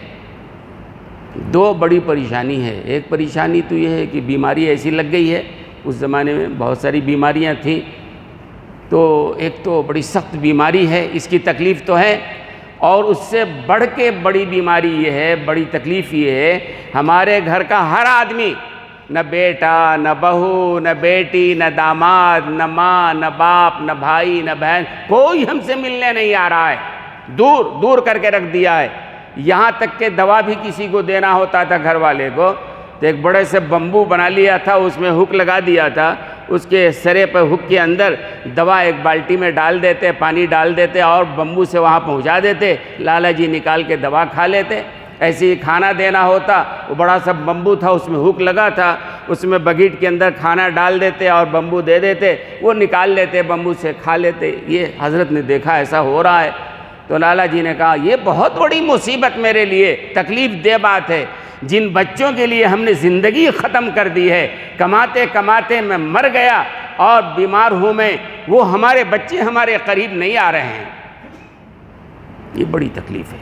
دو بڑی پریشانی ہے۔ ایک پریشانی تو یہ ہے کہ بیماری ایسی لگ گئی ہے، اس زمانے میں بہت ساری بیماریاں تھیں، تو ایک تو بڑی سخت بیماری ہے، اس کی تکلیف تو ہے، اور اس سے بڑھ کے بڑی بیماری یہ ہے، بڑی تکلیف یہ ہے، ہمارے گھر کا ہر آدمی، نہ بیٹا نہ بہو نہ بیٹی نہ داماد نہ ماں نہ باپ نہ بھائی نہ بہن، کوئی ہم سے ملنے نہیں آ رہا ہے، دور دور کر کے رکھ دیا ہے۔ یہاں تک کہ دوا بھی کسی کو دینا ہوتا تھا گھر والے کو تو ایک بڑے سے بمبو بنا لیا تھا، اس میں ہک لگا دیا تھا، اس کے سرے پہ ہک کے اندر دوا ایک بالٹی میں ڈال دیتے، پانی ڈال دیتے اور بمبو سے وہاں پہنچا دیتے، لالا جی نکال کے دوا کھا لیتے۔ ایسے ہی کھانا دینا ہوتا، وہ بڑا سا بمبو تھا، اس میں ہک لگا تھا، اس میں بگیٹ کے اندر کھانا ڈال دیتے اور بمبو دے دیتے، وہ نکال لیتے بمبو سے کھا لیتے۔ یہ حضرت نے دیکھا ایسا ہو رہا ہے، تو لالا جی نے کہا یہ بہت بڑی مصیبت میرے لیے، تکلیف دہ بات ہے، جن بچوں کے لیے ہم نے زندگی ختم کر دی ہے، کماتے کماتے میں مر گیا اور بیمار ہوں میں، وہ ہمارے بچے ہمارے قریب نہیں آ رہے ہیں، یہ بڑی تکلیف ہے۔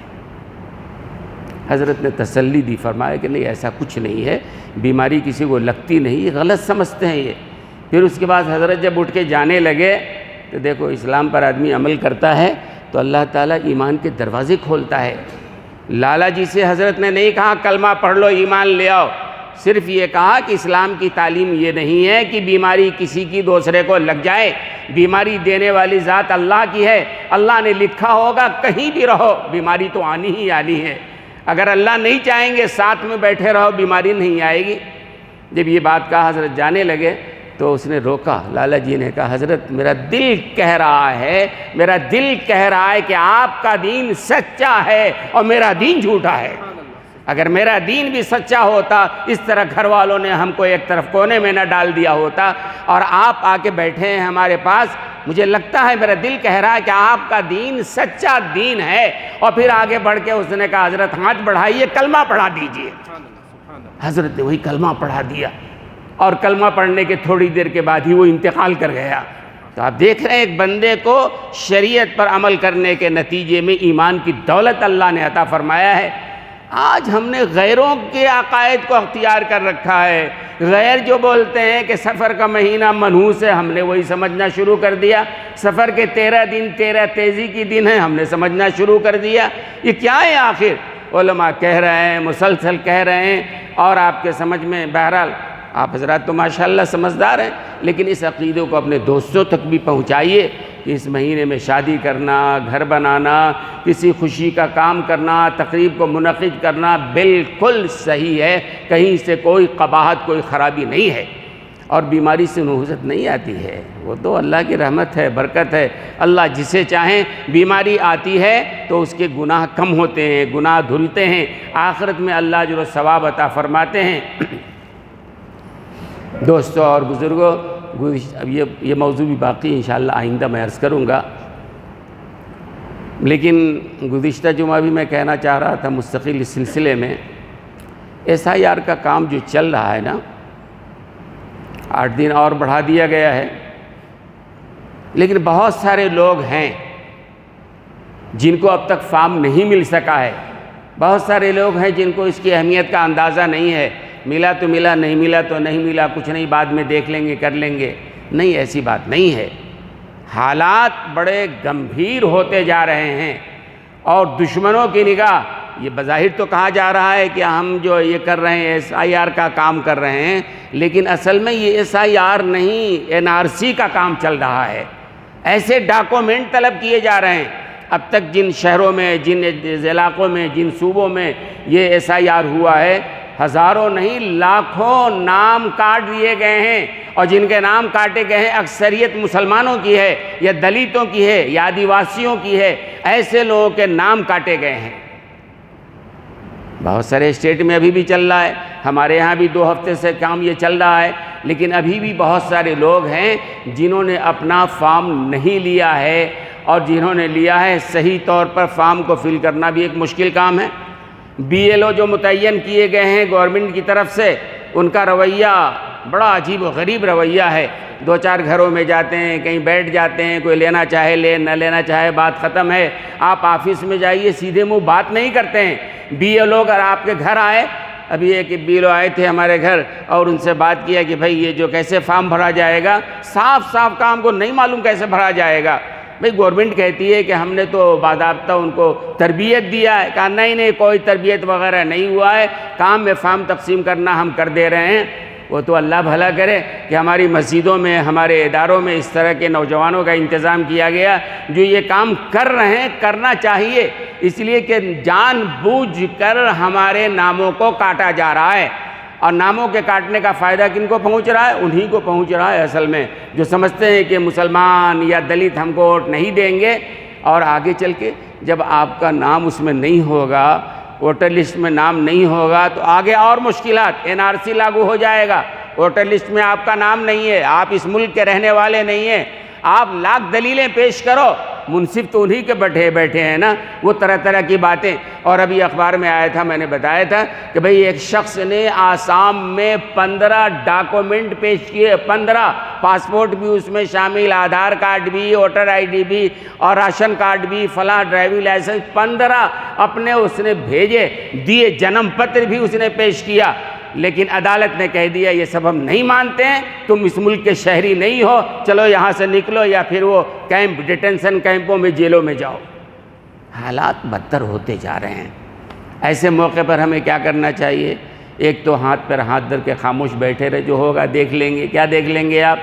حضرت نے تسلی دی، فرمایا کہ نہیں ایسا کچھ نہیں ہے، بیماری کسی کو لگتی نہیں، یہ غلط سمجھتے ہیں یہ۔ پھر اس کے بعد حضرت جب اٹھ کے جانے لگے تو دیکھو اسلام پر آدمی عمل کرتا ہے تو اللہ تعالیٰ ایمان کے دروازے کھولتا ہے۔ لالا جی سے حضرت نے نہیں کہا کلمہ پڑھ لو ایمان لے آؤ، صرف یہ کہا کہ اسلام کی تعلیم یہ نہیں ہے کہ بیماری کسی کی دوسرے کو لگ جائے، بیماری دینے والی ذات اللہ کی ہے، اللہ نے لکھا ہوگا کہیں بھی رہو بیماری تو آنی ہی آنی ہے، اگر اللہ نہیں چاہیں گے ساتھ میں بیٹھے رہو بیماری نہیں آئے گی۔ جب یہ بات کہا حضرت جانے لگے تو اس نے روکا، لالا جی نے کہا حضرت میرا دل کہہ رہا ہے، میرا دل کہہ رہا ہے کہ آپ کا دین سچا ہے اور میرا دین جھوٹا ہے، اگر میرا دین بھی سچا ہوتا اس طرح گھر والوں نے ہم کو ایک طرف کونے میں نہ ڈال دیا ہوتا، اور آپ آ کے بیٹھے ہیں ہمارے پاس، مجھے لگتا ہے میرا دل کہہ رہا ہے کہ آپ کا دین سچا دین ہے۔ اور پھر آگے بڑھ کے اس نے کہا حضرت ہاتھ بڑھائیے کلمہ پڑھا دیجئے۔ حضرت نے وہی کلمہ پڑھا دیا، اور کلمہ پڑھنے کے تھوڑی دیر کے بعد ہی وہ انتقال کر گیا۔ تو آپ دیکھ رہے ہیں ایک بندے کو شریعت پر عمل کرنے کے نتیجے میں ایمان کی دولت اللہ نے عطا فرمایا ہے۔ آج ہم نے غیروں کے عقائد کو اختیار کر رکھا ہے، غیر جو بولتے ہیں کہ سفر کا مہینہ منحوس ہے، ہم نے وہی سمجھنا شروع کر دیا، سفر کے 13 دن 13 تیزی کی دن ہیں، ہم نے سمجھنا شروع کر دیا۔ یہ کیا ہے آخر؟ علماء کہہ رہے ہیں، مسلسل کہہ رہے ہیں، اور آپ کے سمجھ میں بہرحال آپ حضرات تو ماشاءاللہ سمجھدار ہیں، لیکن اس عقیدے کو اپنے دوستوں تک بھی پہنچائیے کہ اس مہینے میں شادی کرنا، گھر بنانا، کسی خوشی کا کام کرنا، تقریب کو منعقد کرنا بالکل صحیح ہے، کہیں سے کوئی قباحت کوئی خرابی نہیں ہے، اور بیماری سے نحوست نہیں آتی ہے، وہ تو اللہ کی رحمت ہے، برکت ہے، اللہ جسے چاہیں بیماری آتی ہے تو اس کے گناہ کم ہوتے ہیں، گناہ دھلتے ہیں، آخرت میں اللہ اجر و ثواب عطا فرماتے ہیں۔ دوستوں اور بزرگوں، اب یہ موضوع بھی باقی انشاءاللہ آئندہ میں عرض کروں گا، لیکن گزشتہ جمعہ بھی میں کہنا چاہ رہا تھا مستقل اس سلسلے میں، SIR کا کام جو چل رہا ہے نا، 8 دن اور بڑھا دیا گیا ہے، لیکن بہت سارے لوگ ہیں جن کو اب تک فارم نہیں مل سکا ہے، بہت سارے لوگ ہیں جن کو اس کی اہمیت کا اندازہ نہیں ہے، ملا تو ملا، نہیں ملا تو نہیں ملا، کچھ نہیں بعد میں دیکھ لیں گے کر لیں گے، نہیں ایسی بات نہیں ہے۔ حالات بڑے گمبھیر ہوتے جا رہے ہیں، اور دشمنوں کی نگاہ، یہ بظاہر تو کہا جا رہا ہے کہ ہم جو یہ کر رہے ہیں SIR کا کام کر رہے ہیں، لیکن اصل میں یہ SIR نہیں NRC کا کام چل رہا ہے، ایسے ڈاکومنٹ طلب کیے جا رہے ہیں۔ اب تک جن شہروں میں، جن علاقوں میں، جن صوبوں میں یہ SIR ہوا ہے، ہزاروں نہیں لاکھوں نام کاٹ دیے گئے ہیں، اور جن کے نام کاٹے گئے ہیں اکثریت مسلمانوں کی ہے، یا دلتوں کی ہے، یا آدیواسیوں کی ہے، ایسے لوگوں کے نام کاٹے گئے ہیں۔ بہت سارے اسٹیٹ میں ابھی بھی چل رہا ہے، ہمارے یہاں بھی 2 ہفتے سے کام یہ چل رہا ہے، لیکن ابھی بھی بہت سارے لوگ ہیں جنہوں نے اپنا فارم نہیں لیا ہے، اور جنہوں نے لیا ہے صحیح طور پر فارم کو فل کرنا بھی ایک مشکل کام ہے۔ BLO جو متعین کیے گئے ہیں گورنمنٹ کی طرف سے، ان کا رویہ بڑا عجیب و غریب رویہ ہے. 2-4 گھروں میں جاتے ہیں, کہیں بیٹھ جاتے ہیں, کوئی لینا چاہے لے, نہ لینا چاہے بات ختم ہے. آپ آفس میں جائیے, سیدھے منہ بات نہیں کرتے ہیں. BLO اگر آپ کے گھر آئے, ابھی ایک BLO آئے تھے ہمارے گھر, اور ان سے بات کیا کہ بھائی یہ جو کیسے فارم بھرا جائے گا, صاف کام کو نہیں معلوم کیسے بھرا جائے گا. بھائی گورنمنٹ کہتی ہے کہ ہم نے تو باضابطہ ان کو تربیت دیا ہے. کہا نہیں کوئی تربیت وغیرہ نہیں ہوا ہے, کام میں فارم تقسیم کرنا ہم کر دے رہے ہیں. وہ تو اللہ بھلا کرے کہ ہماری مسجدوں میں, ہمارے اداروں میں اس طرح کے نوجوانوں کا انتظام کیا گیا جو یہ کام کر رہے ہیں. کرنا چاہیے, اس لیے کہ جان بوجھ کر ہمارے ناموں کو کاٹا جا رہا ہے, اور ناموں کے کاٹنے کا فائدہ کن کو پہنچ رہا ہے؟ انہی کو پہنچ رہا ہے اصل میں, جو سمجھتے ہیں کہ مسلمان یا دلت ہم کو ووٹ نہیں دیں گے. اور آگے چل کے جب آپ کا نام اس میں نہیں ہوگا, ووٹر لسٹ میں نام نہیں ہوگا, تو آگے اور مشکلات. NRC لاگو ہو جائے گا, ووٹر لسٹ میں آپ کا نام نہیں ہے, آپ اس ملک کے رہنے والے نہیں ہیں, آپ لاکھ دلیلیں پیش کرو, منصف تو انہی کے بیٹھے ہیں نا, وہ طرح کی باتیں. اور ابھی اخبار میں آیا تھا, میں نے بتایا تھا کہ بھئی ایک شخص نے آسام میں 15 ڈاکومنٹ پیش کیے, 15 پاسپورٹ بھی اس میں شامل, آدھار کارڈ بھی, ووٹر ID بھی, اور راشن کارڈ بھی, فلاں ڈرائیونگ لائسنس, 15 اپنے اس نے بھیجے, دیے, جنم پتر بھی اس نے پیش کیا. لیکن عدالت نے کہہ دیا یہ سب ہم نہیں مانتے ہیں, تم اس ملک کے شہری نہیں ہو, چلو یہاں سے نکلو, یا پھر وہ کیمپ, ڈیٹینشن کیمپوں میں, جیلوں میں جاؤ. حالات بدتر ہوتے جا رہے ہیں. ایسے موقع پر ہمیں کیا کرنا چاہیے؟ ایک تو ہاتھ پر ہاتھ دھر کے خاموش بیٹھے رہے, جو ہوگا دیکھ لیں گے. کیا دیکھ لیں گے آپ؟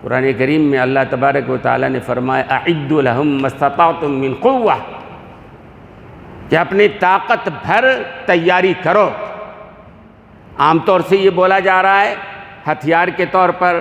قرآن کریم میں اللہ تبارک و تعالیٰ نے فرمایا اعدوا لهم ما استطعتم من قوة, کہ اپنی طاقت بھر تیاری کرو. عام طور سے یہ بولا جا رہا ہے ہتھیار کے طور پر,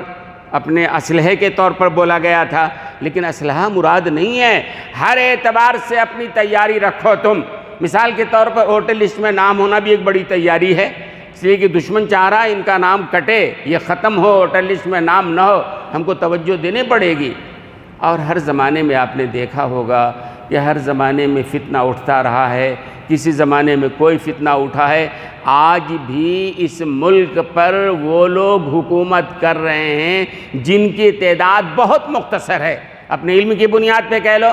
اپنے اسلحے کے طور پر بولا گیا تھا, لیکن اسلحہ مراد نہیں ہے. ہر اعتبار سے اپنی تیاری رکھو تم. مثال کے طور پر ووٹر لسٹ میں نام ہونا بھی ایک بڑی تیاری ہے, اس لیے کہ دشمن چاہ رہا ہے ان کا نام کٹے, یہ ختم ہو, ووٹر لسٹ میں نام نہ ہو. ہم کو توجہ دینے پڑے گی. اور ہر زمانے میں آپ نے دیکھا ہوگا کہ ہر زمانے میں فتنہ اٹھتا رہا ہے, کسی زمانے میں کوئی فتنہ اٹھا ہے. آج بھی اس ملک پر وہ لوگ حکومت کر رہے ہیں جن کی تعداد بہت مختصر ہے, اپنے علم کی بنیاد پہ کہہ لو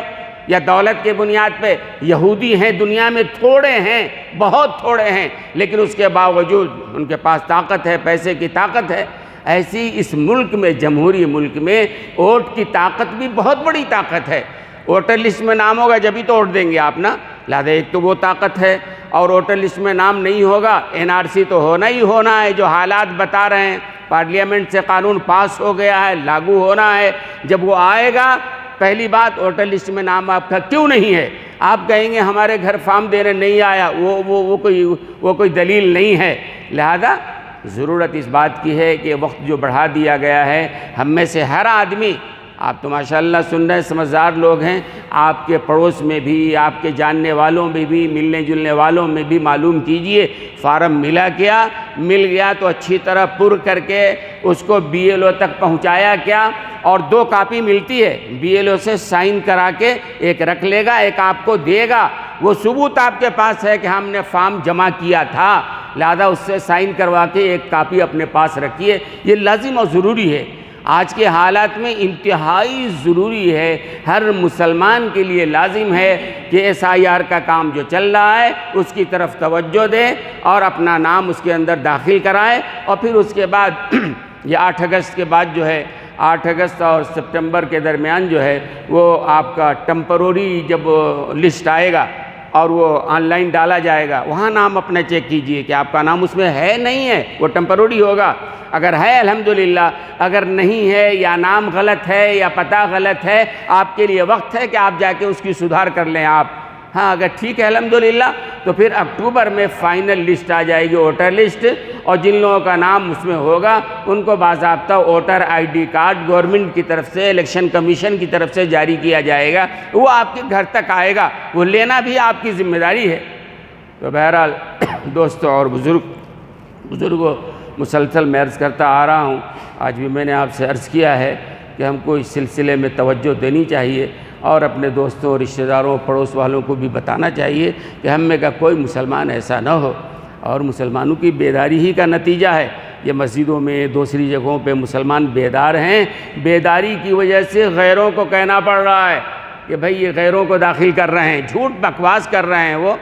یا دولت کی بنیاد پہ. یہودی ہیں دنیا میں تھوڑے ہیں, بہت تھوڑے ہیں, لیکن اس کے باوجود ان کے پاس طاقت ہے, پیسے کی طاقت ہے. ایسی اس ملک میں, جمہوری ملک میں, ووٹ کی طاقت بھی بہت بڑی طاقت ہے. ووٹر لسٹ میں نام ہوگا جبھی تو ووٹ دیں گے آپ نا, لہذا ایک تو وہ طاقت ہے. اور ووٹر لسٹ میں نام نہیں ہوگا, NRC تو ہونا ہی ہونا ہے, جو حالات بتا رہے ہیں. پارلیمنٹ سے قانون پاس ہو گیا ہے, لاگو ہونا ہے. جب وہ آئے گا, پہلی بات ووٹر لسٹ میں نام آپ کا کیوں نہیں ہے؟ آپ کہیں گے ہمارے گھر فارم دینے نہیں آیا, وہ کوئی دلیل نہیں ہے. لہذا ضرورت اس بات کی ہے کہ وقت جو بڑھا دیا گیا ہے, ہم میں سے ہر آدمی, آپ تو ماشاءاللہ سن رہے سمجھدار لوگ ہیں, آپ کے پڑوس میں بھی, آپ کے جاننے والوں میں بھی, ملنے جلنے والوں میں بھی معلوم کیجئے فارم ملا کیا, مل گیا تو اچھی طرح پر کر کے اس کو BLO تک پہنچایا کیا. اور 2 کاپی ملتی ہے, BLO سے سائن کرا کے ایک رکھ لے گا, ایک آپ کو دے گا. وہ ثبوت آپ کے پاس ہے کہ ہم نے فارم جمع کیا تھا, لہذا اس سے سائن کروا کے ایک کاپی اپنے پاس رکھیے. یہ لازم اور ضروری ہے. آج کے حالات میں انتہائی ضروری ہے, ہر مسلمان کے لیے لازم ہے کہ SIR کا کام جو چل رہا ہے اس کی طرف توجہ دے اور اپنا نام اس کے اندر داخل کرائے. اور پھر اس کے بعد یہ 8 اگست کے بعد جو ہے, 8 اگست اور سپٹمبر کے درمیان جو ہے, وہ آپ کا ٹمپروری جب لسٹ آئے گا اور وہ آن لائن ڈالا جائے گا, وہاں نام اپنا چیک کیجئے کہ آپ کا نام اس میں ہے نہیں ہے. وہ ٹمپروری ہوگا, اگر ہے الحمدللہ, اگر نہیں ہے یا نام غلط ہے یا پتہ غلط ہے, آپ کے لیے وقت ہے کہ آپ جا کے اس کی سدھار کر لیں آپ. ہاں اگر ٹھیک ہے الحمدللہ, تو پھر اکتوبر میں فائنل لسٹ آ جائے گی, ووٹر لسٹ, اور جن لوگوں کا نام اس میں ہوگا ان کو باضابطہ ووٹر ID کارڈ گورنمنٹ کی طرف سے, الیکشن کمیشن کی طرف سے جاری کیا جائے گا. وہ آپ کے گھر تک آئے گا, وہ لینا بھی آپ کی ذمہ داری ہے. تو بہرحال دوستوں اور بزرگوں, مسلسل میں عرض کرتا آ رہا ہوں, آج بھی میں نے آپ سے عرض کیا ہے کہ ہم کو اس سلسلے میں توجہ دینی چاہیے, اور اپنے دوستوں, رشتہ داروں, پڑوس والوں کو بھی بتانا چاہیے کہ ہم میں کا کوئی مسلمان ایسا نہ ہو. اور مسلمانوں کی بیداری ہی کا نتیجہ ہے یہ مسجدوں میں دوسری جگہوں پہ مسلمان بیدار ہیں، بیداری کی وجہ سے غیروں کو کہنا پڑ رہا ہے کہ بھئی یہ غیروں کو داخل کر رہے ہیں، جھوٹ بکواس کر رہے ہیں وہ،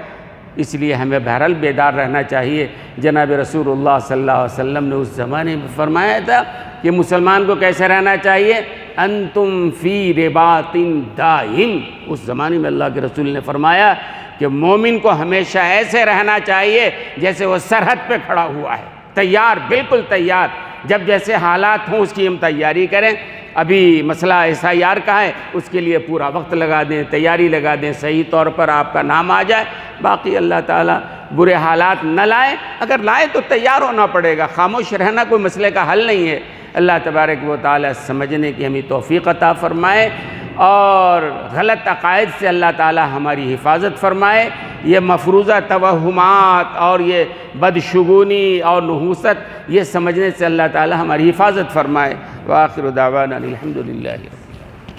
اس لیے ہمیں بہرحال بیدار رہنا چاہیے۔ جناب رسول اللہ صلی اللہ علیہ وسلم نے اس زمانے میں فرمایا تھا کہ مسلمان کو کیسے رہنا چاہیے، انتم فی رباط دائم، اس زمانے میں اللہ کے رسول نے فرمایا کہ مومن کو ہمیشہ ایسے رہنا چاہیے جیسے وہ سرحد پہ کھڑا ہوا ہے، تیار، بالکل تیار، جب جیسے حالات ہوں اس کی ہم تیاری کریں۔ ابھی مسئلہ SIR کا ہے، اس کے لیے پورا وقت لگا دیں، تیاری لگا دیں، صحیح طور پر آپ کا نام آ جائے، باقی اللہ تعالیٰ برے حالات نہ لائیں، اگر لائیں تو تیار ہونا پڑے گا، خاموش رہنا کوئی مسئلے کا حل نہیں ہے۔ اللہ تبارک و تعالیٰ سمجھنے کی ہمیں توفیق عطا فرمائے اور غلط عقائد سے اللہ تعالیٰ ہماری حفاظت فرمائے، یہ مفروضہ توہمات اور یہ بدشگونی اور نحوست یہ سمجھنے سے اللہ تعالیٰ ہماری حفاظت فرمائے۔ وآخر دعوانا الحمدللہ۔